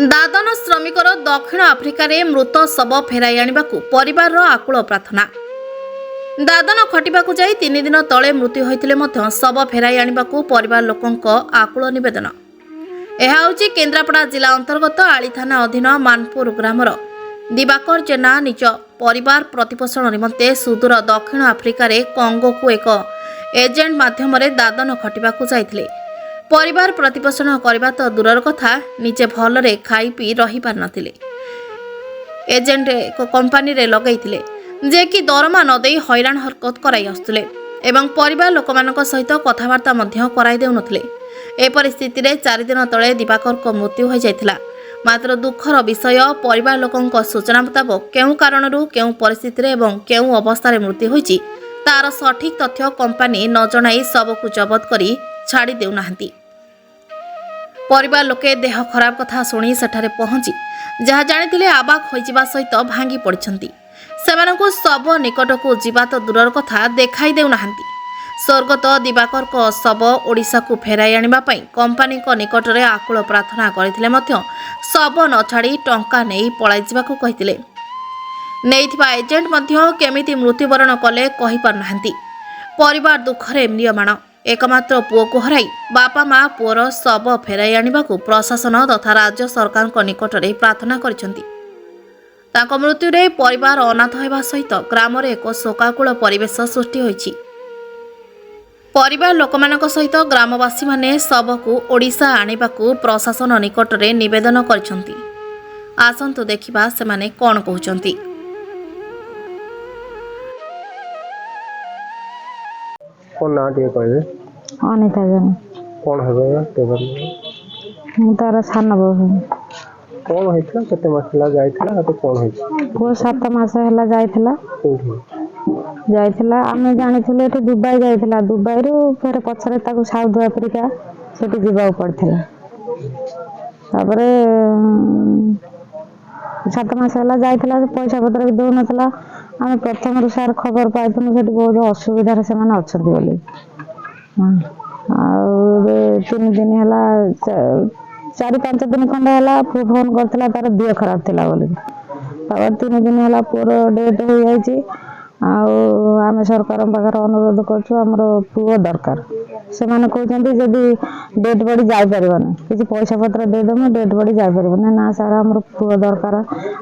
दादन श्रमिकर दक्षिण आफ्रिकार मृत शव फेराई आनिबाकु परिवार आकुल प्रार्थना। दादन खटिबाकु जाई 3 दिन तले मृत्यु होइतिले मध्य शव फेराई आनिबाकु परिवार लोकंक आकुल निवेदन। यह होउची केन्द्रापड़ा जिला अंतर्गत आली थाना अधीन मानपुर ग्रामर दिवाकर जेना निज परिवार प्रतिपोषण निमंते सुदूर दक्षिण आफ्रिकार कंगो को एक एजेंट माध्यम दादन खटिबाकु जाइथिले। परिवार प्रतिपोषण करने तो दूरर कथा निजे भलरे खाई पी रही पार नथिले। एजेंट एक कंपानी रे लगैथिले जे कि दरमा नदे हैरान हरकत कराई आसुथिले एवं परिवार लोक मानक सहित कथबार्ता मध्य कराई देउनथिले। ए परिस्थिति रे 4 दिन तले दिवाकर को मृत्यु हो जाइथिला। मात्र दुखर विषय परिवार लोकंक सूचना मुताबक केउ कारणरू केउ परिस्थिति रे एवं केउ अवस्था रे मृत्यु होईची तार सठिक तथ्य कंपानी न जणाई सबकु जबत करी छाड़ी देउ नाहंती। परिवार लोके देह खराब कथा शुणी सेठारे पहुंची जहाँ जानिथिले आबाक होइजिबा सहित भांगी पड़िछंती। सेमानकु शव निकटकु जीवा तो दूरर कथा देखाई देउ नाहंती। स्वर्गत दिवाकर को शव ओडिशा को फेराई आनिबा पई कंपानी को निकट रे आकुल प्रार्थना करथिले मध्य शव न छाड़ी टंका नेई पळाई जिबाकु कहिथिले। नेइथिबा एजेंट मध्य केमिति मृत्युवरण कले कहि पार नाहंती। परिवार दुखरे म्रियमाण। एकमात्र पुओ को हराई बापा माँ पुओर शव फेराई आनिबाकु प्रशासन तथा राज्य सरकार निकट में प्रार्थना करिसेंती। तांको मृत्यु रे परिवार अनाथ होइबा सहित ग्राम रे एक शोकाकुल परिवेश सृष्टि होइछि। परिवार लोकमानक सहित ग्रामवासी माने शव को ओडिशा आनिबाकु प्रशासन निकट में निवेदन करिसेंती। आसंतु देखिबा सेमाने कोन कहउचंती। कौन ना टे कहबे अनिता जन कौन हेबे तेबर मु तार सान बहु कौन होइछला केते मास ला जाइछला तो कौन होइछ वो 7 मास हला जाइछला कोठी जाइछला आमे जानिथिले एठी दुबई जाइछला दुबई रो फेर पछरे ताको साउथ अफ्रीका सेठी जीवा पड़थिला तापरे 7 मास हला जाइछला पैसा पत्र भी दो नथला आमे प्रथम रु सार खबर पाइतनु सेठी बहुत असुविधा रे सेमान अछथि बोली आ 3 दिन हला 4-5 दिन खंडे हला फोन करथिला तार देह खराब थिला बोली तापर 3 दिन हला पूरा डेट हो जाइछि आ आमे सरकार पाखर अनुरोध करछु हमरो पुओ दरकार से माने कहउछन्ती जदी डेट बॉडी जाय परबन किछि पैसा पत्र दे दम डेट बॉडी जाय परबन ना सर हमरो पुओ दरकार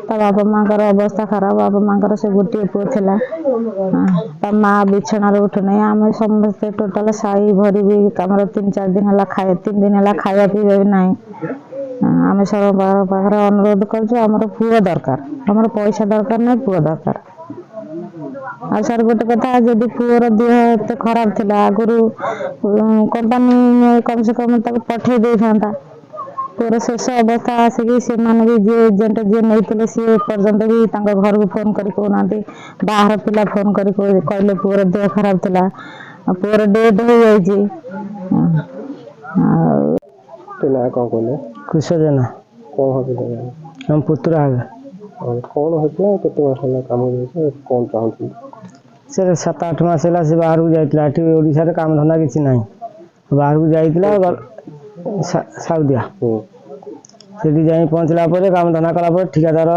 ता बापा मां कर अवस्था खराब बापा मां कर से गोटी पुओ थिला ता मां बिछना रे उठ नै आमे समस्त टोटल साई भरी भी हमरो 3-4 दिन हला खाए 3 दिन हला खाया पीबे नै आमे सरकार पाखर अनुरोध करछु हमरो पुओ दरकार हमरो पैसा दरकार नै पुओ दरकार। आ सर गोटे कथा जदि पुओर देह एते खराब थिला आगुरु कंपनी कम से कम तक पठे दे थांता पुओर शेष अवस्था आसिकी से माने भी जे एजेंट जे नैतिले से पर्यंत भी तांका घर को फोन करी कोनांती बाहर पिला फोन करी कहले पुओर देह खराब थिला पुओर डेट हो जाइछि तेना को कोले कुछ जना कौन होबे हम पुत्र आ और कौन होइछला केते मास ला काम होइछ कौन चाहथि सर 7-8 मास हला से बाहर को जाइतला एठी ओडिसा रे काम धंदा किछि नाही बाहर को जाइतला साउदिया सेठी जाई पहुंचला परे काम धंदा कला पर ठिकादार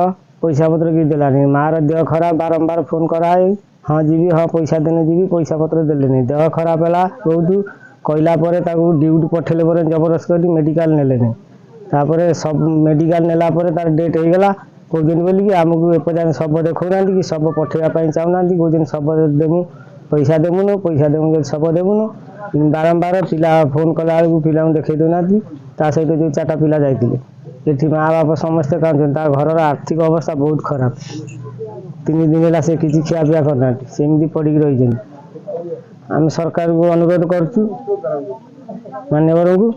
पैसा पत्र की देलानी मार देह खराब बारंबार फोन कराई हां जीवी हां पैसा देने जीवी पैसा पत्र देलेनी देह खराब हला बहुत कहला परे ताकू ड्यूटी पठेले परे जबरदस्त करी मेडिकल नेलेनी तापरे सब मेडिकल नेला परे तार डेट हो गेला कोदिन बोली कि हमकु एपजान सब देखौनांती कि सब पठेया पई चाउनांती कोदिन सब देमु पैसा देमु सब देमुनु बारंबार पिला फोन कला को पिला देखै दोनांती ता सहित जो 4टा पिला जाइतिले एठी मां बाप समस्त कांचन ता घर रा आर्थिक अवस्था बहुत खराब 3 दिन हला से किछि खिया पिया करनांती सेमदी पड़ी रहि जन हम सरकार को अनुरोध करछु मान्यवर को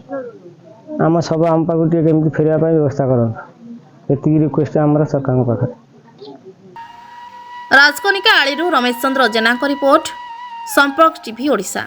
हम सब हम पाकु टे केमति फेरिया पई व्यवस्था करन एति रिक्वेस्ट हमरा सरकार पाखर। राजकनिका आळीरू रमेश चंद्र जेना को रिपोर्ट संपर्क टीवी ओडिशा।